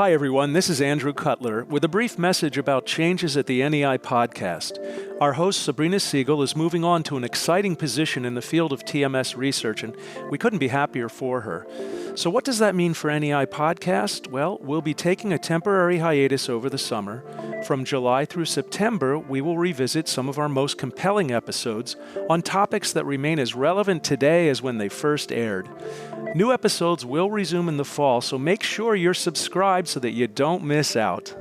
Hi, everyone. This is Andrew Cutler with a brief message about changes at the NEI podcast. Our host, Sabrina Siegel, is moving on to an exciting position in the field of TMS research, and we couldn't be happier for her. So what does that mean for NEI podcast? Well, we'll be taking a temporary hiatus over the summer. From July through September, we will revisit some of our most compelling episodes on topics that remain as relevant today as when they first aired. New episodes will resume in the fall, so make sure you're subscribed so that you don't miss out.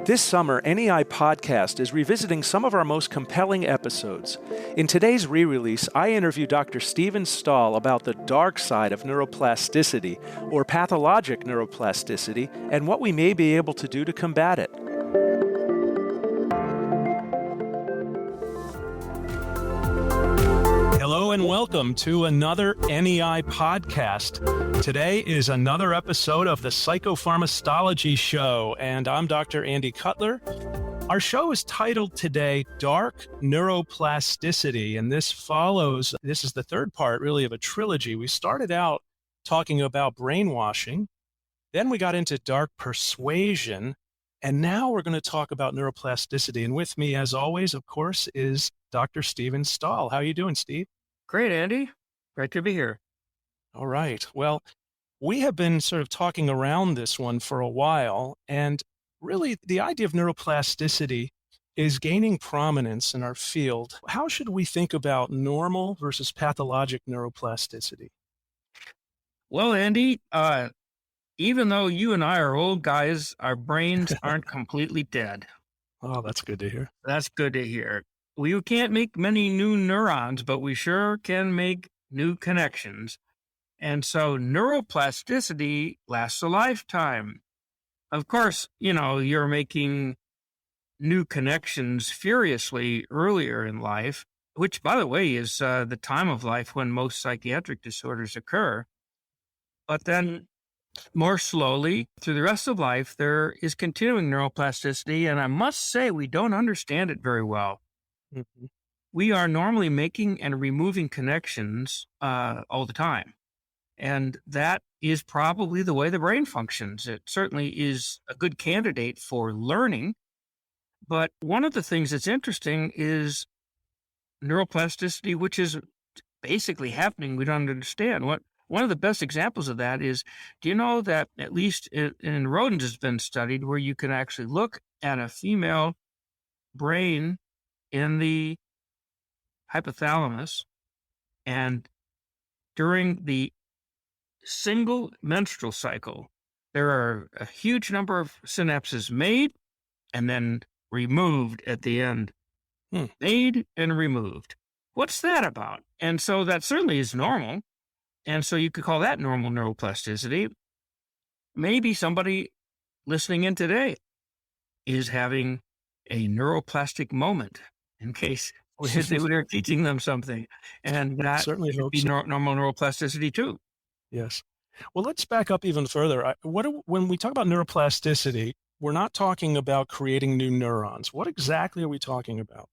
This summer, NEI Podcast is revisiting some of our most compelling episodes. In today's re-release, I interview Dr. Stephen Stahl about the dark side of neuroplasticity, or pathologic neuroplasticity, and what we may be able to do to combat it. Hello and welcome to another NEI podcast. Today is another episode of the Psychopharmacology Show, and I'm Dr. Andy Cutler. Our show is titled today, Dark Neuroplasticity, and this is the third part really of a trilogy. We started out talking about brainwashing, then we got into dark persuasion, and now we're going to talk about neuroplasticity. And with me, as always, of course, is Dr. Stephen Stahl. How are you doing, Steve? Great, Andy. Great to be here. All right. Well, we have been sort of talking around this one for a while, and really the idea of neuroplasticity is gaining prominence in our field. How should we think about normal versus pathologic neuroplasticity? Well, Andy, even though you and I are old guys, our brains aren't completely dead. Oh, that's good to hear. That's good to hear. We can't make many new neurons, but we sure can make new connections. And so neuroplasticity lasts a lifetime. Of course, you're making new connections furiously earlier in life, which, by the way, is the time of life when most psychiatric disorders occur. But then more slowly through the rest of life, there is continuing neuroplasticity. And I must say, we don't understand it very well. Mm-hmm. We are normally making and removing connections all the time. And that is probably the way the brain functions. It certainly is a good candidate for learning. But one of the things that's interesting is neuroplasticity, which is basically happening. We don't understand. One of the best examples of that is, do you know that at least in rodents has been studied where you can actually look at a female brain in the hypothalamus, and during the single menstrual cycle, there are a huge number of synapses made and then removed at the end. Made and removed. What's that about? And so that certainly is normal. And so you could call that normal neuroplasticity. Maybe somebody listening in today is having a neuroplastic moment, in case they were teaching them something. And that certainly would be normal neuroplasticity too. Yes. Well, let's back up even further. When we talk about neuroplasticity, we're not talking about creating new neurons. What exactly are we talking about?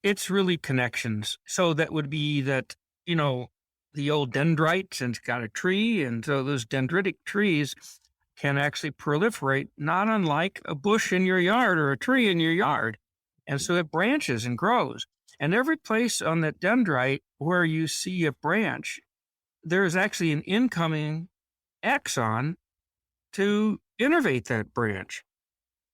It's really connections. So that would be that, the old dendrites, and it's got a tree. And so those dendritic trees can actually proliferate, not unlike a bush in your yard or a tree in your yard. And so it branches and grows. And every place on that dendrite where you see a branch, there's actually an incoming axon to innervate that branch.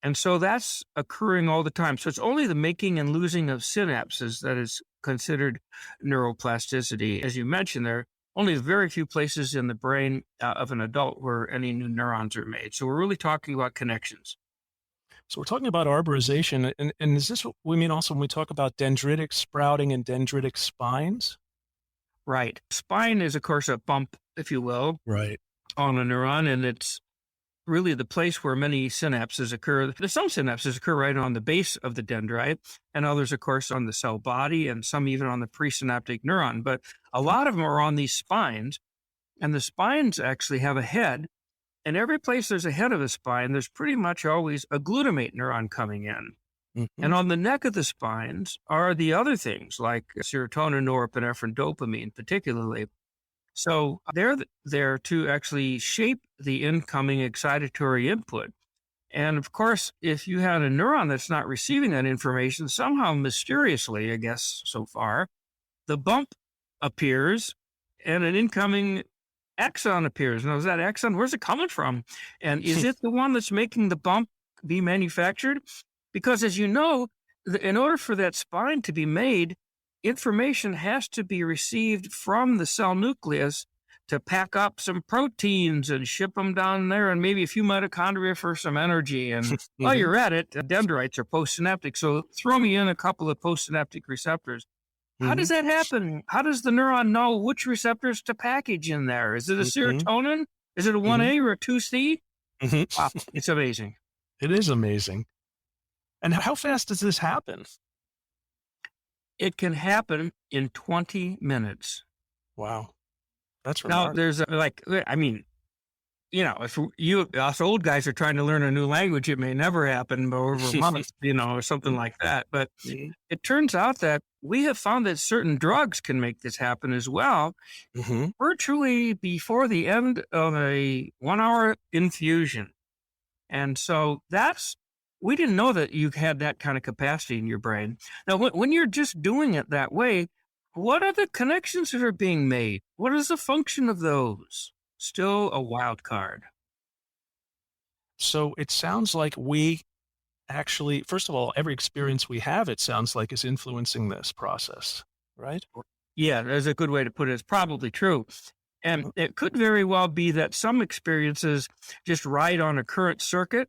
And so that's occurring all the time. So it's only the making and losing of synapses that is considered neuroplasticity. As you mentioned, there are only very few places in the brain of an adult where any new neurons are made. So we're really talking about connections. So we're talking about arborization, and is this what we mean also when we talk about dendritic sprouting and dendritic spines? Right. Spine is, of course, a bump, if you will, right, on a neuron, and it's really the place where many synapses occur. Some synapses occur right on the base of the dendrite, and others, of course, on the cell body, and some even on the presynaptic neuron. But a lot of them are on these spines, and the spines actually have a head. And every place there's a head of the spine, there's pretty much always a glutamate neuron coming in. Mm-hmm. And on the neck of the spines are the other things like serotonin, norepinephrine, dopamine, particularly. So they're there to actually shape the incoming excitatory input. And of course, if you had a neuron that's not receiving that information, somehow mysteriously, I guess so far, the bump appears and an incoming axon appears. Now, is that axon, where's it coming from? And is it the one that's making the bump be manufactured? Because as you know, in order for that spine to be made, information has to be received from the cell nucleus to pack up some proteins and ship them down there and maybe a few mitochondria for some energy. And while you're at it, dendrites are postsynaptic. So throw me in a couple of postsynaptic receptors. How does that happen? How does the neuron know which receptors to package in there? Is it a serotonin? Is it a 1A or a 2C? Wow, it's amazing. It is amazing. And how fast does this happen? It can happen in 20 minutes. Wow. That's remarkable. Now, there's if us old guys are trying to learn a new language, it may never happen over a month, or something like that. But it turns out that we have found that certain drugs can make this happen as well, virtually before the end of a 1-hour infusion. And so we didn't know that you had that kind of capacity in your brain. Now, when you're just doing it that way, what are the connections that are being made? What is the function of those? Still a wild card. So it sounds like we actually, first of all, every experience we have, it sounds like, is influencing this process, right? Yeah, that's a good way to put it. It's probably true. And it could very well be that some experiences just ride on a current circuit.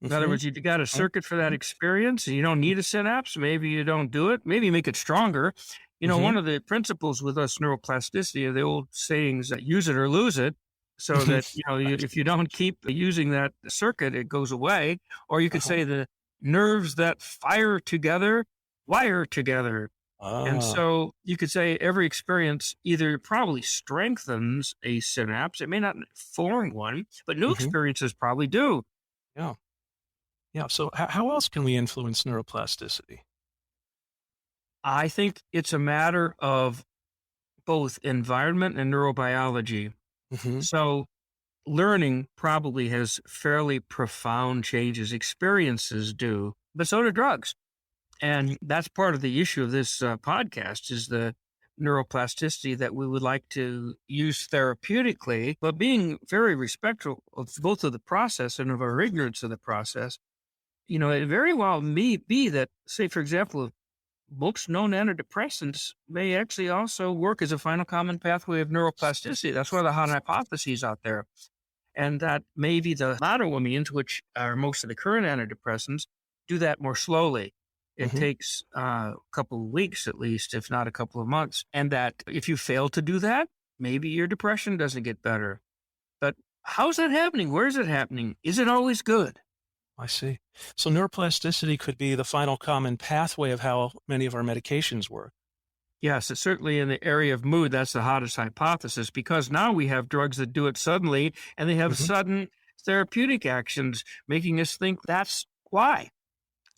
In other words, you got a circuit for that experience and you don't need a synapse. Maybe you don't do it. Maybe you make it stronger. One of the principles with us neuroplasticity are the old sayings that use it or lose it. So that, if you don't keep using that circuit, it goes away. Or you could say the nerves that fire together, wire together. And so you could say every experience either probably strengthens a synapse. It may not form one, but new experiences probably do. Yeah. Yeah. So how else can we influence neuroplasticity? I think it's a matter of both environment and neurobiology. So learning probably has fairly profound changes. Experiences do, but so do drugs. And that's part of the issue of this podcast is the neuroplasticity that we would like to use therapeutically, but being very respectful of both of the process and of our ignorance of the process. It very well may be that, say, for example, most known antidepressants may actually also work as a final common pathway of neuroplasticity. That's one of the hot hypotheses out there. And that maybe the lateramines, which are most of the current antidepressants, do that more slowly. It takes a couple of weeks at least, if not a couple of months. And that if you fail to do that, maybe your depression doesn't get better. But how's that happening? Where is it happening? Is it always good? I see. So neuroplasticity could be the final common pathway of how many of our medications work. Yes, it's certainly in the area of mood. That's the hottest hypothesis because now we have drugs that do it suddenly and they have sudden therapeutic actions, making us think that's why.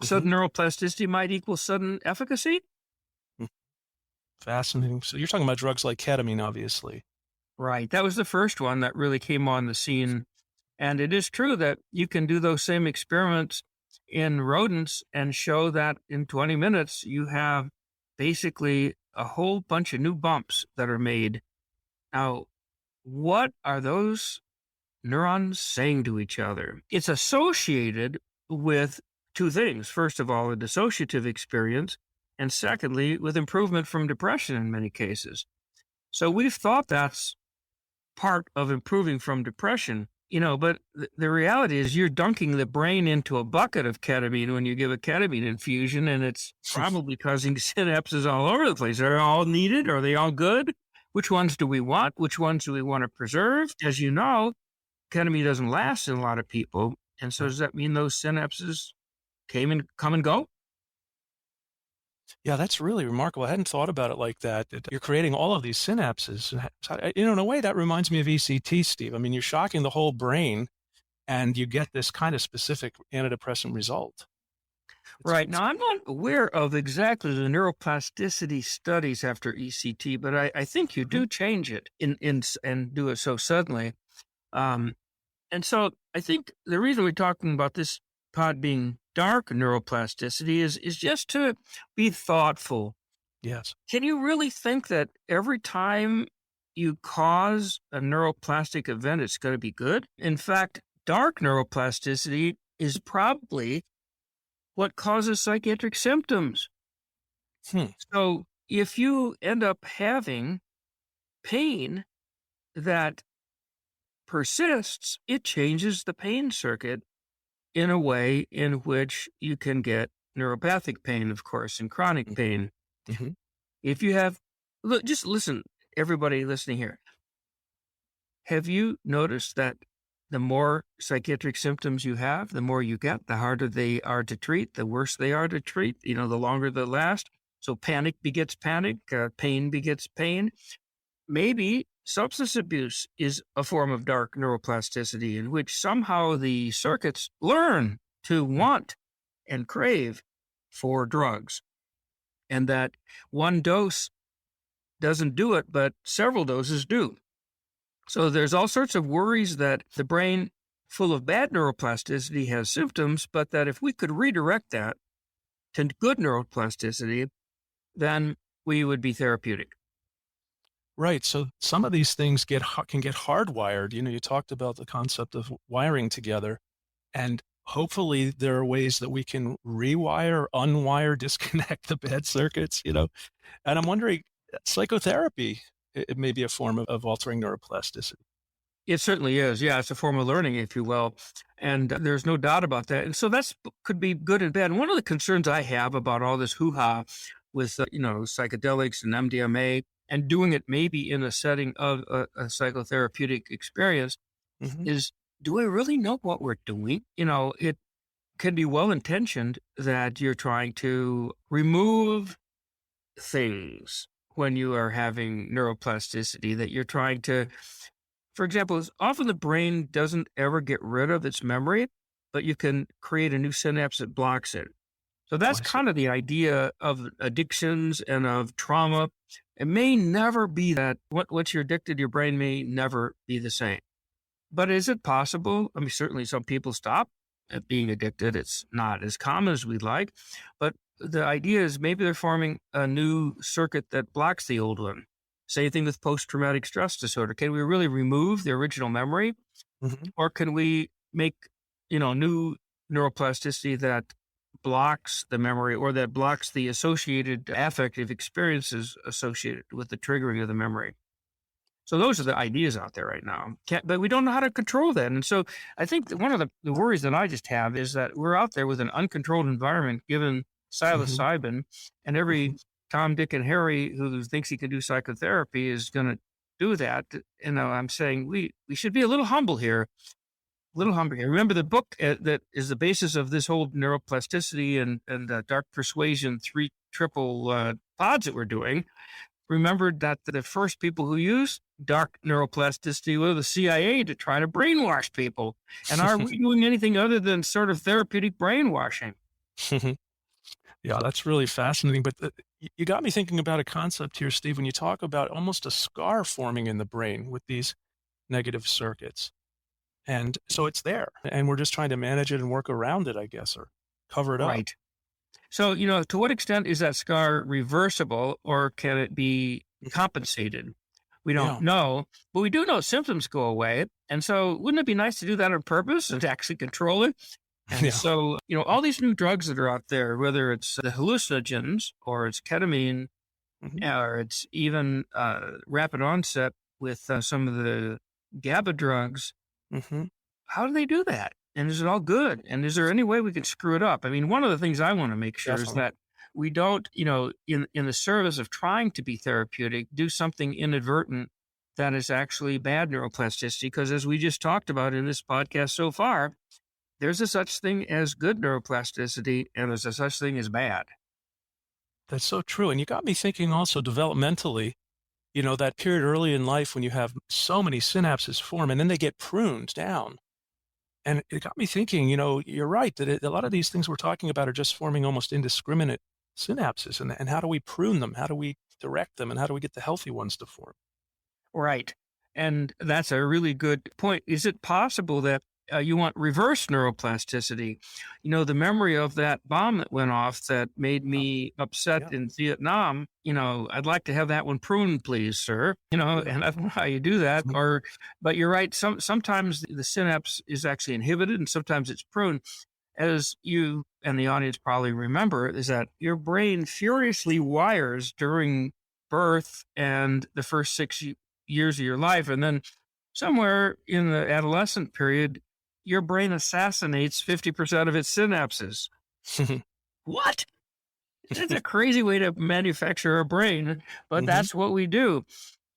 Sudden neuroplasticity might equal sudden efficacy. Fascinating. So you're talking about drugs like ketamine, obviously. Right. That was the first one that really came on the scene. And it is true that you can do those same experiments in rodents and show that in 20 minutes, you have basically a whole bunch of new bumps that are made. Now, what are those neurons saying to each other? It's associated with two things. First of all, a dissociative experience, and secondly, with improvement from depression in many cases. So we've thought that's part of improving from depression. But the reality is you're dunking the brain into a bucket of ketamine when you give a ketamine infusion, and it's probably causing synapses all over the place. Are they all needed? Are they all good? Which ones do we want? Which ones do we want to preserve? As you know, ketamine doesn't last in a lot of people. And so does that mean those synapses come and go? Yeah, that's really remarkable. I hadn't thought about it like that. You're creating all of these synapses. In a way, that reminds me of ECT, Steve. I mean, you're shocking the whole brain and you get this kind of specific antidepressant result. Right. Now, I'm not aware of exactly the neuroplasticity studies after ECT, but I think you do change it and do it so suddenly. Um, and so I think the reason we're talking about this pod being dark neuroplasticity is just to be thoughtful. Yes. Can you really think that every time you cause a neuroplastic event, it's going to be good? In fact, dark neuroplasticity is probably what causes psychiatric symptoms. Hmm. So if you end up having pain that persists, it changes the pain circuit in a way in which you can get neuropathic pain, of course, and chronic pain. Mm-hmm. If you have, look, just listen, everybody listening here. Have you noticed that the more psychiatric symptoms you have, the more you get, the harder they are to treat, the worse they are to treat, the longer they last. So panic begets panic, pain begets pain. Maybe substance abuse is a form of dark neuroplasticity in which somehow the circuits learn to want and crave for drugs, and that one dose doesn't do it, but several doses do. So there's all sorts of worries that the brain full of bad neuroplasticity has symptoms, but that if we could redirect that to good neuroplasticity, then we would be therapeutic. Right. So some of these things can get hardwired. You talked about the concept of wiring together, and hopefully there are ways that we can rewire, unwire, disconnect the bad circuits. And I'm wondering, psychotherapy, it may be a form of altering neuroplasticity. It certainly is. Yeah, it's a form of learning, if you will. And there's no doubt about that. And so could be good and bad. And one of the concerns I have about all this hoo-ha with, psychedelics and MDMA and doing it maybe in a setting of a psychotherapeutic experience Mm-hmm. is, do I really know what we're doing? It can be well-intentioned that you're trying to remove things when you are having neuroplasticity, that you're trying to, for example, often the brain doesn't ever get rid of its memory, but you can create a new synapse that blocks it. So that's I see. kind of the idea of addictions and of trauma. It may never be that once you're addicted, your brain may never be the same. But is it possible? I mean, certainly some people stop at being addicted. It's not as common as we'd like. But the idea is maybe they're forming a new circuit that blocks the old one. Same thing with post-traumatic stress disorder. Can we really remove the original memory? Mm-hmm. Or can we make, new neuroplasticity that blocks the memory or that blocks the associated affective experiences associated with the triggering of the memory? So those are the ideas out there right now. But we don't know how to control that. And so I think that one of the worries that I just have is that we're out there with an uncontrolled environment given psilocybin, and every Tom, Dick, and Harry who thinks he can do psychotherapy is going to do that. I'm saying we should be a little humble here. Remember the book that is the basis of this whole neuroplasticity and dark persuasion triple pods that we're doing. Remembered that the first people who used dark neuroplasticity were the CIA to try to brainwash people. And are we doing anything other than sort of therapeutic brainwashing? Yeah, that's really fascinating. But you got me thinking about a concept here, Steve, when you talk about almost a scar forming in the brain with these negative circuits. And so it's there, and we're just trying to manage it and work around it, I guess, or cover it up. Right. So, to what extent is that scar reversible, or can it be compensated? We don't know, but we do know symptoms go away. And so wouldn't it be nice to do that on purpose and to actually control it? And so, all these new drugs that are out there, whether it's the hallucinogens or it's ketamine, or it's even rapid onset with some of the GABA drugs, how do they do that? And is it all good? And is there any way we can screw it up? I mean, one of the things I want to make sure is that we don't, in the service of trying to be therapeutic, do something inadvertent that is actually bad neuroplasticity. Because as we just talked about in this podcast so far, there's a such thing as good neuroplasticity and there's a such thing as bad. That's so true. And you got me thinking also developmentally, that period early in life when you have so many synapses form and then they get pruned down. And it got me thinking, you're right that a lot of these things we're talking about are just forming almost indiscriminate synapses. And how do we prune them? How do we direct them? And how do we get the healthy ones to form? Right. And that's a really good point. Is it possible that you want reverse neuroplasticity? The memory of that bomb that went off that made me upset Yeah. in Vietnam, I'd like to have that one pruned, please, sir. Yeah. And I don't know how you do that. But you're right. Sometimes the synapse is actually inhibited and sometimes it's pruned. As you and the audience probably remember, is that your brain furiously wires during birth and the first 6 years of your life. And then somewhere in the adolescent period, your brain assassinates 50% of its synapses. What? That's a crazy way to manufacture a brain, but that's what we do.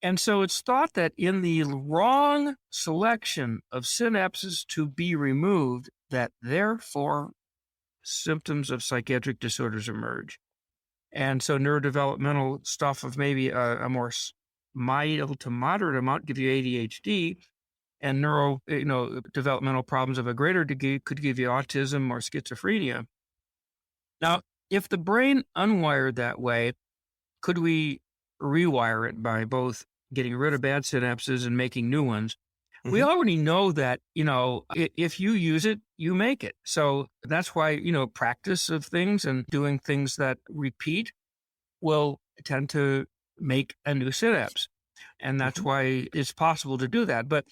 And so it's thought that in the wrong selection of synapses to be removed, that therefore symptoms of psychiatric disorders emerge. And so neurodevelopmental stuff of maybe a more mild to moderate amount give you ADHD, and developmental problems of a greater degree could give you autism or schizophrenia. Now, if the brain unwired that way, could we rewire it by both getting rid of bad synapses and making new ones? We already know that, if you use it, you make it. So that's why, practice of things and doing things that repeat will tend to make a new synapse. And that's why it's possible to do that. But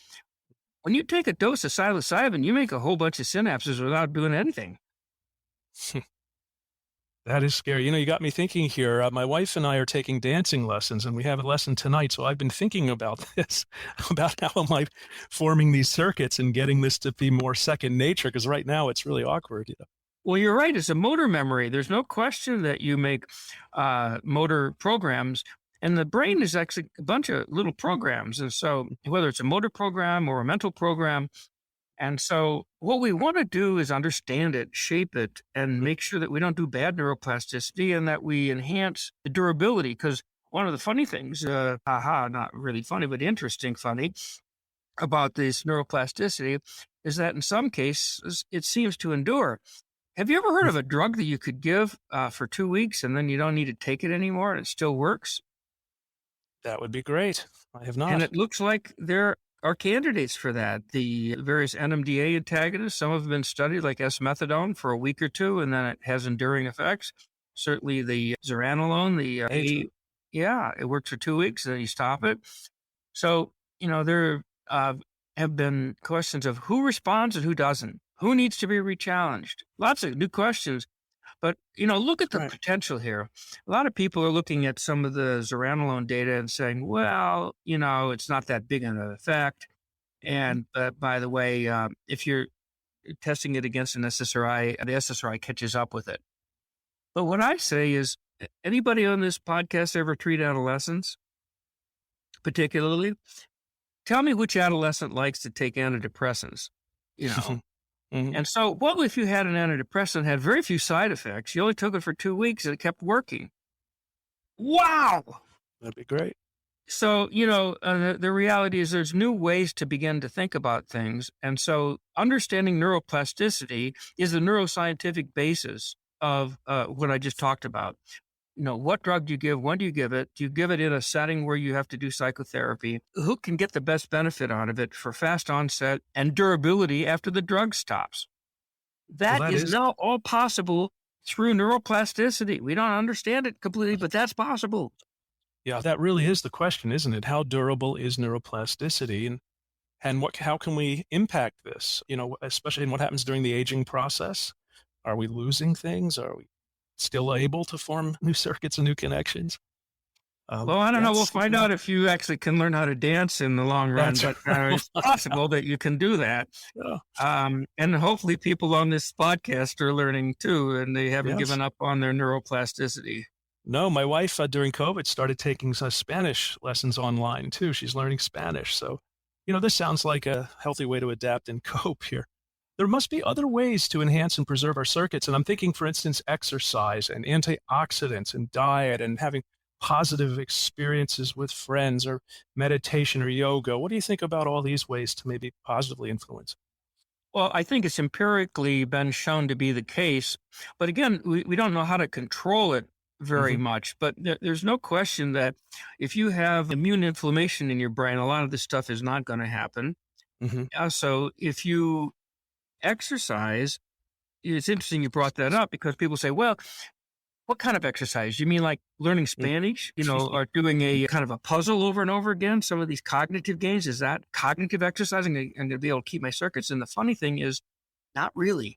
when you take a dose of psilocybin, you make a whole bunch of synapses without doing anything. That is scary. You got me thinking here. My wife and I are taking dancing lessons, and we have a lesson tonight. So I've been thinking about this, about how am I forming these circuits and getting this to be more second nature, because right now it's really awkward. Well, you're right. It's a motor memory. There's no question that you make motor programs, and the brain is actually a bunch of little programs. And so whether it's a motor program or a mental program, and so what we want to do is understand it, shape it, and make sure that we don't do bad neuroplasticity and that we enhance the durability. Because one of the funny things, not really funny, but interesting funny about this neuroplasticity is that in some cases it seems to endure. Have you ever heard of a drug that you could give for 2 weeks and then you don't need to take it anymore and it still works? That would be great. I have not. And it looks like there are candidates for that. The various NMDA antagonists, some have been studied, like S-methadone, for a week or two, and then it has enduring effects. Certainly the zuranolone, it works for 2 weeks, then you stop it. So, there have been questions of who responds and who doesn't. Who needs to be rechallenged? Lots of new questions. But, look at the potential here. A lot of people are looking at some of the zuranolone data and saying, well, it's not that big an effect. And by the way, if you're testing it against an SSRI, the SSRI catches up with it. But what I say is, anybody on this podcast ever treat adolescents, particularly? Tell me which adolescent likes to take antidepressants, And so what if you had an antidepressant, had very few side effects, you only took it for 2 weeks and it kept working? Wow! That'd be great. So, the reality is there's new ways to begin to think about things. And so understanding neuroplasticity is the neuroscientific basis of what I just talked about. What drug do you give? When do you give it? Do you give it in a setting where you have to do psychotherapy? Who can get the best benefit out of it for fast onset and durability after the drug stops? That is now all possible through neuroplasticity. We don't understand it completely, but that's possible. Yeah, that really is the question, isn't it? How durable is neuroplasticity? And how can we impact this? Especially in what happens during the aging process? Are we losing things? Are we still able to form new circuits and new connections? Well, I don't know. We'll find out if you actually can learn how to dance in the long run, but it's possible that you can do that. Yeah. And hopefully people on this podcast are learning too, and they haven't given up on their neuroplasticity. No, my wife during COVID started taking some Spanish lessons online too. She's learning Spanish. So, this sounds like a healthy way to adapt and cope here. There must be other ways to enhance and preserve our circuits. And I'm thinking, for instance, exercise and antioxidants and diet and having positive experiences with friends or meditation or yoga. What do you think about all these ways to maybe positively influence? Well, I think it's empirically been shown to be the case. But again, we don't know how to control it very Hmm. much. But there's no question that if you have immune inflammation in your brain, a lot of this stuff is not going to happen. Hmm. So if you exercise, it's interesting you brought that up because people say, well, what kind of exercise? You mean like learning Spanish, or doing a kind of a puzzle over and over again? Some of these cognitive gains, is that cognitive exercising? I'm going to be able to keep my circuits. And the funny thing is, not really.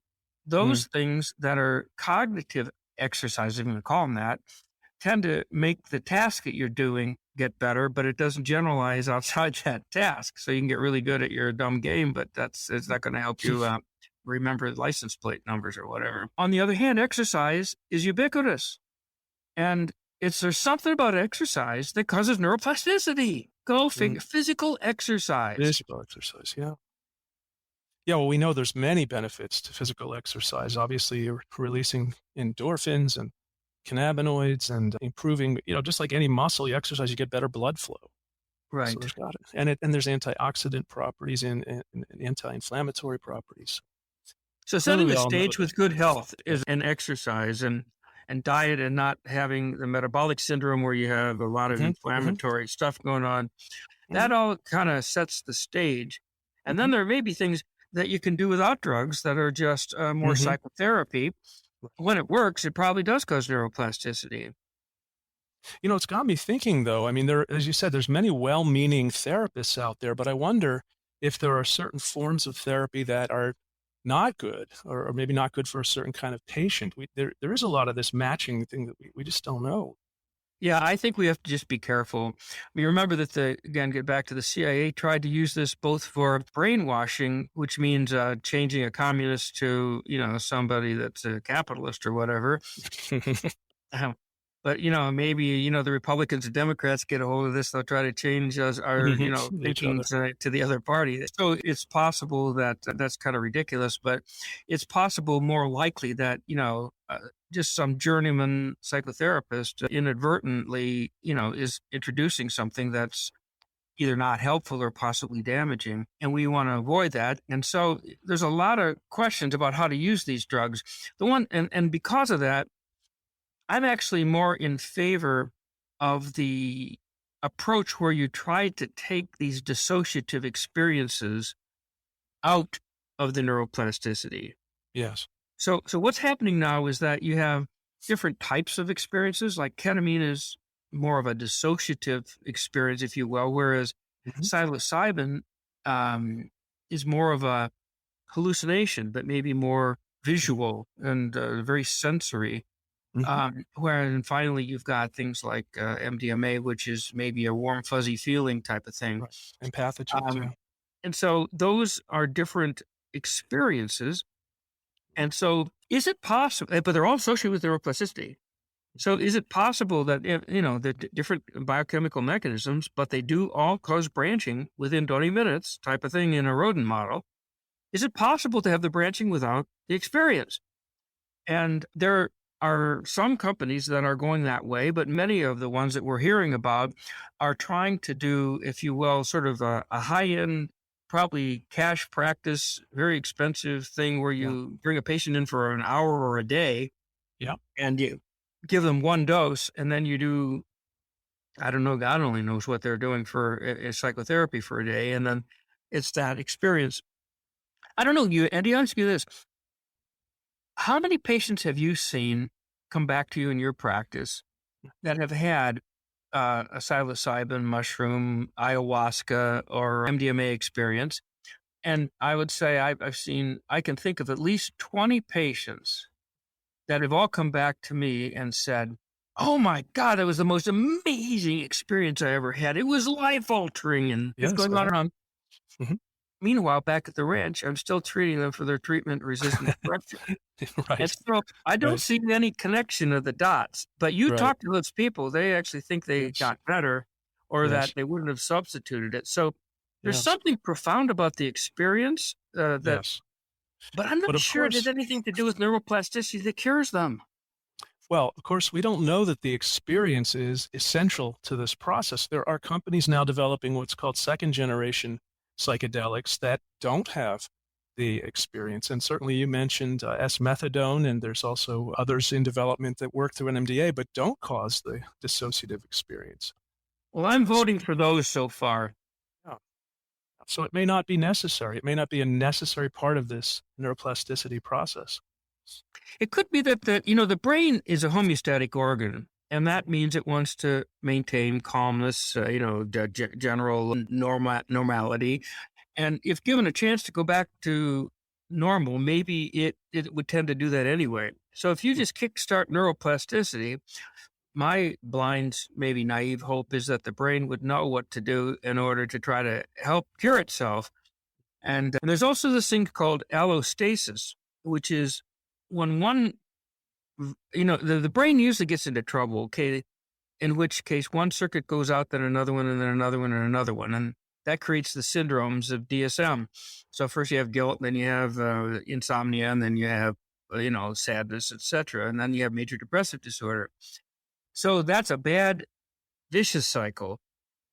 Mm. Those things that are cognitive exercises, if you want to call them that, tend to make the task that you're doing get better, but it doesn't generalize outside that task. So you can get really good at your dumb game, but it's not going to help you remember license plate numbers or whatever. On the other hand, exercise is ubiquitous. And there's something about exercise that causes neuroplasticity. Go figure. Physical exercise. Physical exercise, yeah. Yeah, well, we know there's many benefits to physical exercise. Obviously, you're releasing endorphins and cannabinoids and improving, just like any muscle, you exercise, you get better blood flow. So Right. there's got it. And there's antioxidant properties and anti-inflammatory properties. So Clearly, setting we the all know stage with this. good health is an exercise and diet and not having the metabolic syndrome where you have a lot of Hmm. Hmm. inflammatory stuff going on. That Hmm. all kind of sets the stage. And Hmm. then there may be things that you can do without drugs that are just more Hmm. psychotherapy. When it works, it probably does cause neuroplasticity. It's got me thinking, though. I mean, as you said, there's many well-meaning therapists out there, but I wonder if there are certain forms of therapy that are not good, or maybe not good for a certain kind of patient. There is a lot of this matching thing that we just don't know. Yeah, I think we have to just be careful. I mean, remember that again, get back to the CIA tried to use this both for brainwashing, which means changing a communist to, somebody that's a capitalist or whatever. Um, but, maybe, the Republicans and Democrats get a hold of this. They'll try to change our, Each thinking other. to the other party. So it's possible that that's kind of ridiculous, but it's possible more likely that, just some journeyman psychotherapist inadvertently, is introducing something that's either not helpful or possibly damaging. And we want to avoid that. And so there's a lot of questions about how to use these drugs. And because of that, I'm actually more in favor of the approach where you try to take these dissociative experiences out of the neuroplasticity. Yes. So what's happening now is that you have different types of experiences. Like ketamine is more of a dissociative experience, if you will, whereas Hmm. psilocybin is more of a hallucination, but maybe more visual and very sensory. Hmm. Where finally you've got things like MDMA, which is maybe a warm, fuzzy feeling type of thing. Right. And pathogens, yeah. Um, and so those are different experiences. And so is it possible, but they're all associated with neuroplasticity. So is it possible that, the different biochemical mechanisms, but they do all cause branching within 20 minutes type of thing in a rodent model? Is it possible to have the branching without the experience? And there are some companies that are going that way, but many of the ones that we're hearing about are trying to do, if you will, sort of a high-end, probably cash practice, very expensive thing where Yeah. you bring a patient in for an hour or a day Yeah. and you give them one dose and then you do, I don't know, God only knows what they're doing for a psychotherapy for a day. And then it's that experience. I don't know, Andy, I'll ask you this. How many patients have you seen come back to you in your practice that have had a psilocybin, mushroom, ayahuasca, or MDMA experience? And I would say I can think of at least 20 patients that have all come back to me and said, "Oh my God, that was the most amazing experience I ever had. It was life altering." And it's Yes. going on around. Hmm. Meanwhile, back at the ranch, I'm still treating them for their treatment resistant depression. And Right. so I don't Right. see any connection of the dots. But you Right. talk to those people, they actually think they Yes. got better or that Yes. they wouldn't have substituted it. So there's Yes. something profound about the experience Yes. but I'm But not of sure it has course, anything to do with neuroplasticity that cures them. well, of course, we don't know that the experience is essential to this process. There are companies now developing what's called second generation psychedelics that don't have the experience. And certainly you mentioned S-methadone, and there's also others in development that work through NMDA but don't cause the dissociative experience. Well, I'm voting for those so far. Yeah. So it may not be necessary. It may not be a necessary part of this neuroplasticity process. It could be that the brain is a homeostatic organ, and that means it wants to maintain calmness, general normality. And if given a chance to go back to normal, maybe it would tend to do that anyway. So if you just kickstart neuroplasticity, my blind, maybe naive hope is that the brain would know what to do in order to try to help cure itself. And there's also this thing called allostasis, which is when the brain usually gets into trouble, okay, in which case one circuit goes out, then another one, and then another one, and another one. And that creates the syndromes of DSM. So first you have guilt, then you have insomnia, and then you have, sadness, etc. And then you have major depressive disorder. So that's a bad, vicious cycle.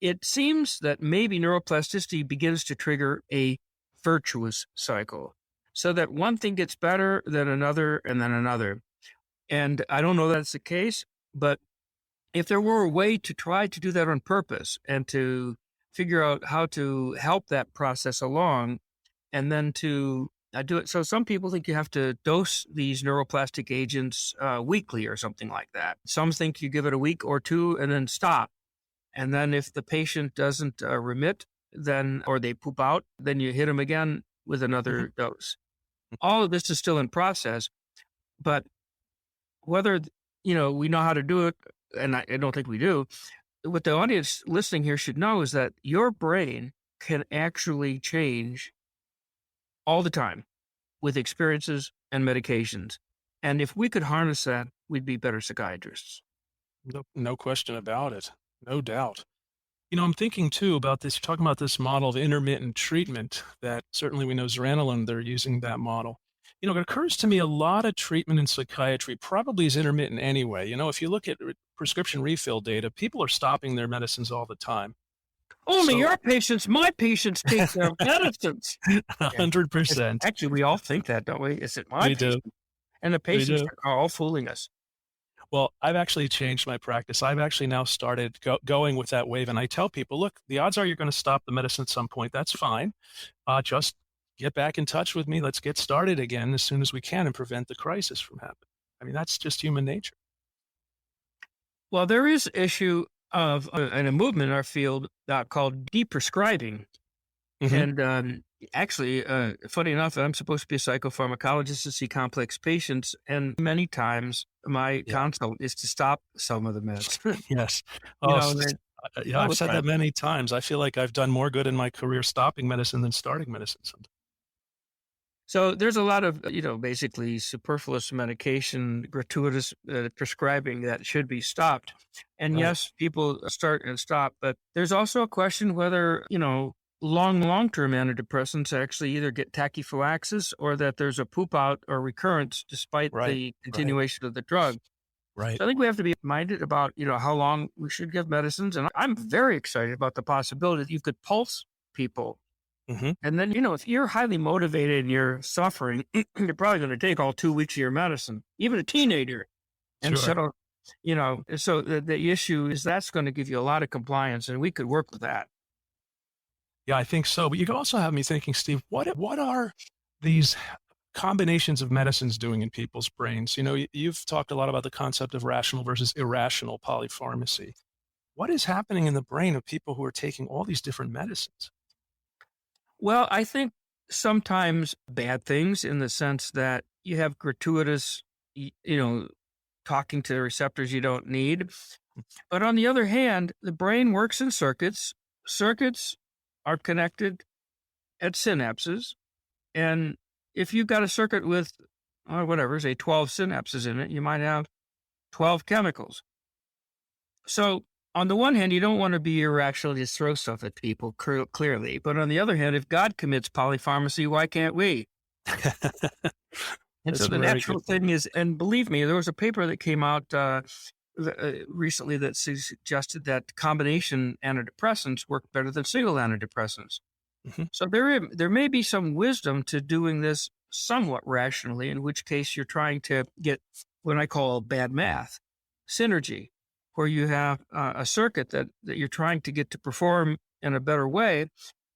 It seems that maybe neuroplasticity begins to trigger a virtuous cycle, so that one thing gets better, then another, and then another. And I don't know that it's the case, but if there were a way to try to do that on purpose and to figure out how to help that process along, and then to do it. So some people think you have to dose these neuroplastic agents weekly or something like that. Some think you give it a week or two and then stop. And then if the patient doesn't remit, then, or they poop out, then you hit them again with another dose. All of this is still in process, but whether, we know how to do it, and I don't think we do, what the audience listening here should know is that your brain can actually change all the time with experiences and medications. And if we could harness that, we'd be better psychiatrists. No question about it. No doubt. I'm thinking too about this. You're talking about this model of intermittent treatment that certainly we know zuranolone, they're using that model. It occurs to me a lot of treatment in psychiatry probably is intermittent anyway. If you look at prescription refill data, people are stopping their medicines all the time. Only your patients, my patients take their medicines. 100%. Actually, we all think that, don't we? Is it my patient? And the patients are all fooling us. Well, I've actually changed my practice. I've actually now started going with that wave. And I tell people, look, the odds are you're going to stop the medicine at some point. That's fine. Just get back in touch with me. Let's get started again as soon as we can and prevent the crisis from happening. I mean, that's just human nature. Well, there is an issue of a movement in our field called deprescribing. And actually, funny enough, I'm supposed to be a psychopharmacologist to see complex patients. And many times my consult is to stop some of the meds. Yes. I've said that many times. I feel like I've done more good in my career stopping medicine than starting medicine sometimes. So there's a lot of, basically superfluous medication, gratuitous prescribing that should be stopped. And yes, people start and stop, but there's also a question whether, long-term antidepressants actually either get tachyphylaxis or that there's a poop out or recurrence despite the continuation of the drug. Right. So I think we have to be minded about, how long we should give medicines. And I'm very excited about the possibility that you could pulse people. And then, if you're highly motivated and you're suffering, you're probably going to take all 2 weeks of your medicine, even a teenager. And so, so the issue is that's going to give you a lot of compliance, and we could work with that. Yeah, I think so. But you can also have me thinking, Steve, what are these combinations of medicines doing in people's brains? You've talked a lot about the concept of rational versus irrational polypharmacy. What is happening in the brain of people who are taking all these different medicines? Well, I think sometimes bad things in the sense that you have gratuitous, talking to receptors you don't need. But on the other hand, the brain works in circuits. Circuits are connected at synapses. And if you've got a circuit with, say 12 synapses in it, you might have 12 chemicals. So on the one hand, you don't want to be irrational, just throw stuff at people, clearly. But on the other hand, if God commits polypharmacy, why can't we? And so the natural thing is, and believe me, there was a paper that came out recently that suggested that combination antidepressants work better than single antidepressants. Mhm. So there may be some wisdom to doing this somewhat rationally, in which case you're trying to get what I call bad math, synergy, where you have a circuit that you're trying to get to perform in a better way.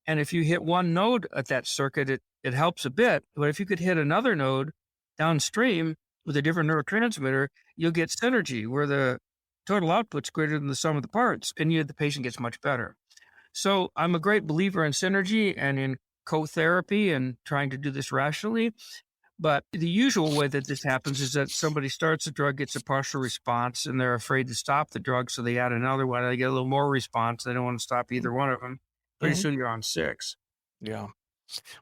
And if you hit one node at that circuit, it helps a bit. But if you could hit another node downstream with a different neurotransmitter, you'll get synergy where the total output's greater than the sum of the parts, and the patient gets much better. So I'm a great believer in synergy and in co-therapy and trying to do this rationally. But the usual way that this happens is that somebody starts a drug, gets a partial response, and they're afraid to stop the drug. So they add another one. They get a little more response. They don't want to stop either one of them. Pretty Mhm. soon you're on 6. Yeah.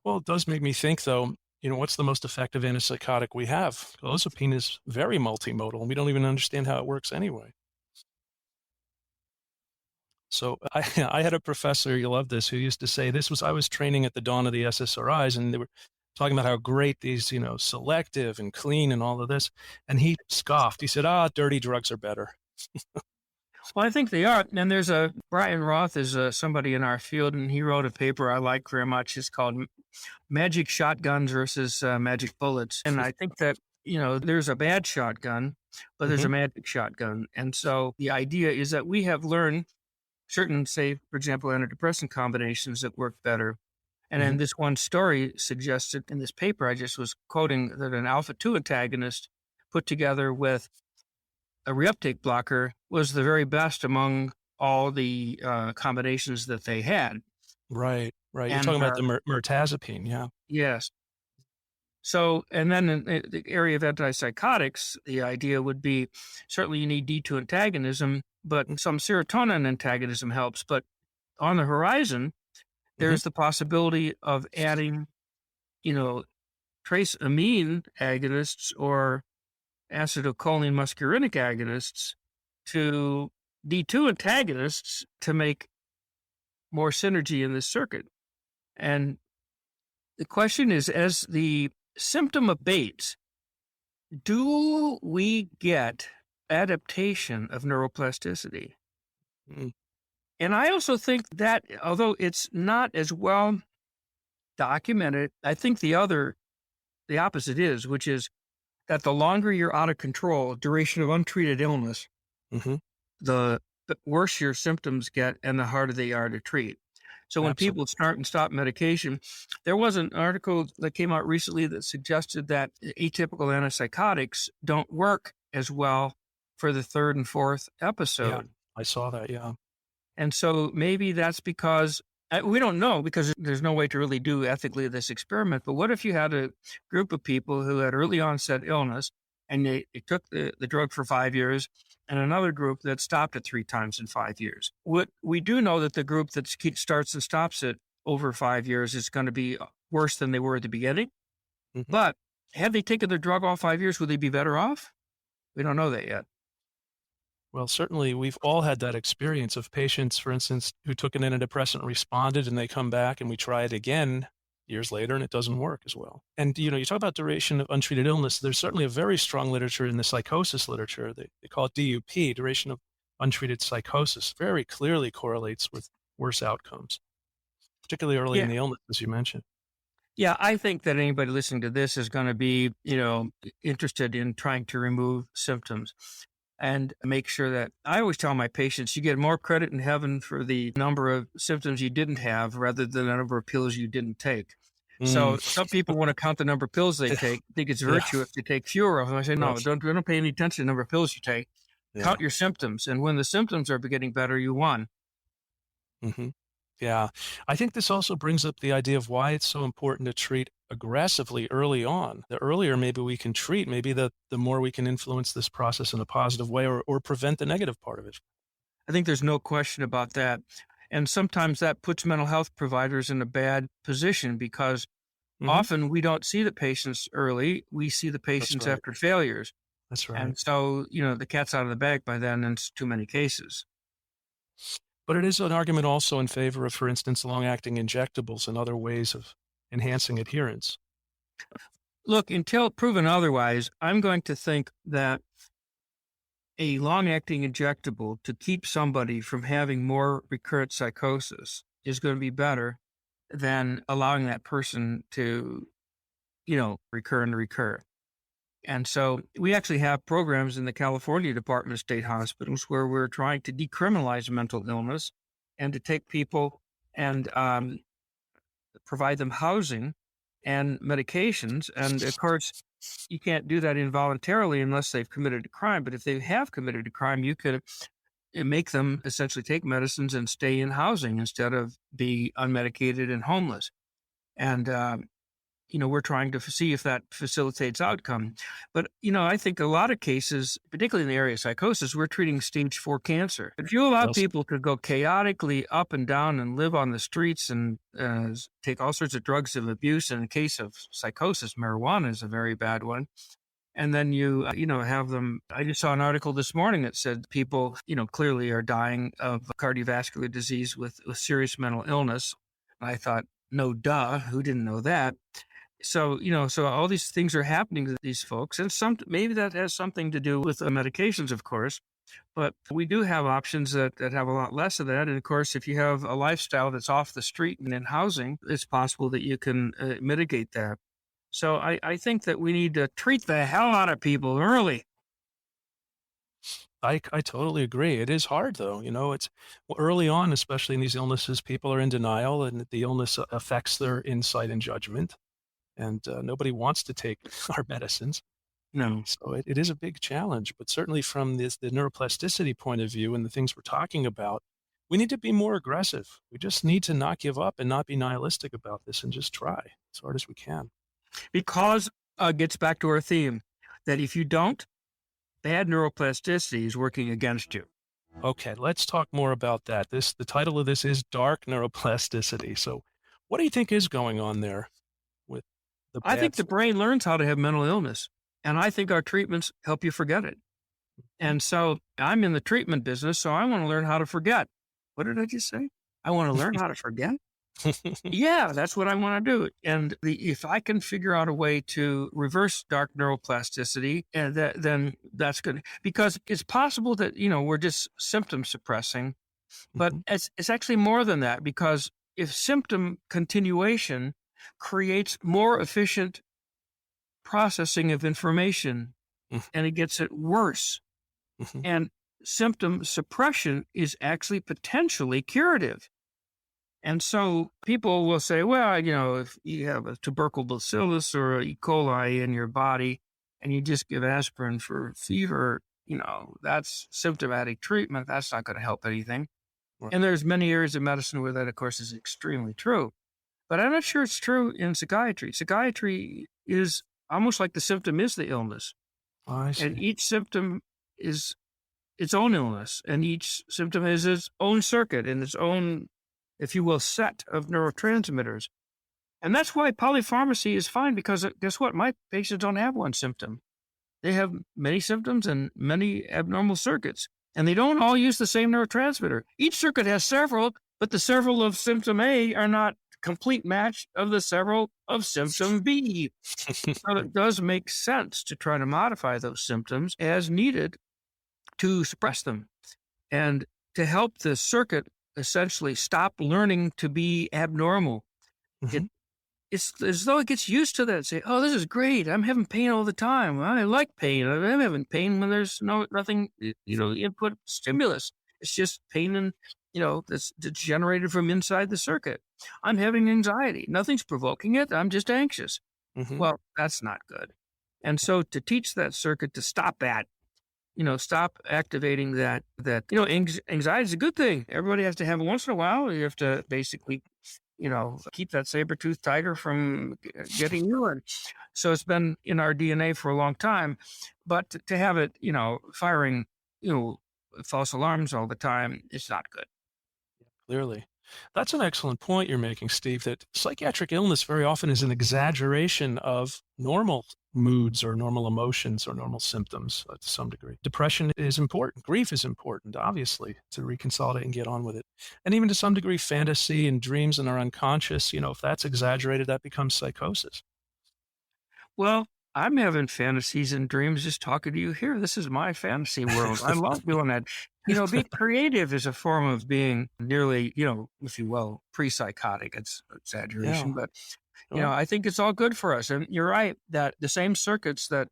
Well, it does make me think, though, what's the most effective antipsychotic we have? Clozapine is very multimodal, and we don't even understand how it works anyway. So I, I had a professor, you love this, who used to say I was training at the dawn of the SSRIs, and they were talking about how great these, selective and clean and all of this. And he scoffed. He said, dirty drugs are better. Well, I think they are. And there's Brian Roth is somebody in our field, and he wrote a paper I like very much. It's called Magic Shotguns versus Magic Bullets. And I think that, there's a bad shotgun, but there's a magic shotgun. And so the idea is that we have learned certain, say, for example, antidepressant combinations that work better. And then this one story suggested in this paper I just was quoting that an alpha 2 antagonist put together with a reuptake blocker was the very best among all the combinations that they had. Right. You're And talking about the mirtazapine, yeah. yes. So, and then in the area of antipsychotics, the idea would be certainly you need D2 antagonism, but some serotonin antagonism helps. But on the horizon, there's the possibility of adding, trace amine agonists or acetylcholine muscarinic agonists to D2 antagonists to make more synergy in this circuit. And the question is, as the symptom abates, do we get adaptation of neuroplasticity? Mm. And I also think that, although it's not as well documented, I think the opposite is, which is that the longer you're out of control, duration of untreated illness, the worse your symptoms get and the harder they are to treat. So when people start and stop medication, there was an article that came out recently that suggested that atypical antipsychotics don't work as well for the 3rd and 4th episode. Yeah, I saw that, yeah. And so maybe that's because we don't know, because there's no way to really do ethically this experiment. But what if you had a group of people who had early onset illness and they took the drug for 5 years, and another group that stopped it 3 times in 5 years? We do know that the group that starts and stops it over 5 years is going to be worse than they were at the beginning. But had they taken their drug all 5 years, would they be better off? We don't know that yet. Well, certainly we've all had that experience of patients, for instance, who took an antidepressant, responded, and they come back and we try it again years later and it doesn't work as well. And, you talk about duration of untreated illness. There's certainly a very strong literature in the psychosis literature. They call it DUP, duration of untreated psychosis, very clearly correlates with worse outcomes, particularly early in the illness, as you mentioned. Yeah, I think that anybody listening to this is going to be, interested in trying to remove symptoms and make sure that I always tell my patients, you get more credit in heaven for the number of symptoms you didn't have rather than the number of pills you didn't take. So some people want to count the number of pills they take, think it's virtue if they take fewer of them. I say, no, don't pay any attention to the number of pills you take. Count your symptoms. And when the symptoms are getting better, you won. Yeah. I think this also brings up the idea of why it's so important to treat aggressively early on. The earlier maybe we can treat, maybe the more we can influence this process in a positive way or prevent the negative part of it. I think there's no question about that. And sometimes that puts mental health providers in a bad position because often we don't see the patients early. We see the patients after failures. That's right. And so, the cat's out of the bag by then, and it's too many cases. But it is an argument also in favor of, for instance, long-acting injectables and other ways of enhancing adherence. Look, until proven otherwise, I'm going to think that a long-acting injectable to keep somebody from having more recurrent psychosis is going to be better than allowing that person to, recur and recur. And so we actually have programs in the California Department of State Hospitals where we're trying to decriminalize mental illness and to take people and provide them housing and medications. And of course, you can't do that involuntarily unless they've committed a crime. But if they have committed a crime, you could make them essentially take medicines and stay in housing instead of be unmedicated and homeless. And we're trying to see if that facilitates outcome. But, I think a lot of cases, particularly in the area of psychosis, we're treating stage 4 cancer. If you allow people to go chaotically up and down and live on the streets and take all sorts of drugs of abuse, in the case of psychosis, marijuana is a very bad one. And then you have them. I just saw an article this morning that said people, clearly are dying of cardiovascular disease with serious mental illness. I thought, no, duh, who didn't know that? So, so all these things are happening to these folks, and maybe that has something to do with medications, of course, but we do have options that have a lot less of that. And of course, if you have a lifestyle that's off the street and in housing, it's possible that you can mitigate that. So I think that we need to treat the hell out of people early. I totally agree. It is hard, though. It's early on, especially in these illnesses, people are in denial and the illness affects their insight and judgment. And nobody wants to take our medicines. No. So it is a big challenge. But certainly from the neuroplasticity point of view and the things we're talking about, we need to be more aggressive. We just need to not give up and not be nihilistic about this and just try as hard as we can. Because it gets back to our theme that if you don't, bad neuroplasticity is working against you. Okay, let's talk more about that. The title of this is Dark Neuroplasticity. So what do you think is going on there with the I think the brain learns how to have mental illness, and I think our treatments help you forget it. And so I'm in the treatment business, so I want to learn how to forget. What did I just say? I want to learn how to forget? Yeah, that's what I want to do. And if I can figure out a way to reverse dark neuroplasticity, then that's good. Because it's possible that, we're just symptom suppressing, but it's actually more than that, because if symptom continuation creates more efficient processing of information, and it gets it worse. And symptom suppression is actually potentially curative. And so people will say, well, if you have a tubercle bacillus or E. coli in your body and you just give aspirin for fever, that's symptomatic treatment. That's not going to help anything. Right. And there's many areas of medicine where that, of course, is extremely true. But I'm not sure it's true in psychiatry. Psychiatry is almost like the symptom is the illness. Oh, I see. And each symptom is its own illness. And each symptom has its own circuit and its own, if you will, set of neurotransmitters. And that's why polypharmacy is fine, because guess what? My patients don't have one symptom. They have many symptoms and many abnormal circuits. And they don't all use the same neurotransmitter. Each circuit has several, but the several of symptom A are not complete match of the several of symptom B. So it does make sense to try to modify those symptoms as needed to suppress them and to help the circuit essentially stop learning to be abnormal. It's as though it gets used to that. Say, oh, this is great. I'm having pain all the time. I like pain. I'm having pain when there's nothing, input stimulus. It's just pain that's generated from inside the circuit. I'm having anxiety. Nothing's provoking it. I'm just anxious. Well, that's not good. And so to teach that circuit to stop that, stop activating that, anxiety is a good thing. Everybody has to have it once in a while. You have to basically, keep that saber-toothed tiger from getting you. And so it's been in our DNA for a long time, but to have it, firing, false alarms all the time, it's not good. Clearly. That's an excellent point you're making, Steve, that psychiatric illness very often is an exaggeration of normal moods or normal emotions or normal symptoms to some degree. Depression is important. Grief is important, obviously, to reconsolidate and get on with it. And even to some degree, fantasy and dreams in our unconscious, if that's exaggerated, that becomes psychosis. Well, I'm having fantasies and dreams just talking to you here. This is my fantasy world. I love doing that. Be creative is a form of being nearly, if you will, pre-psychotic. It's Yeah. exaggeration, but, Well, I think it's all good for us. And you're right that the same circuits that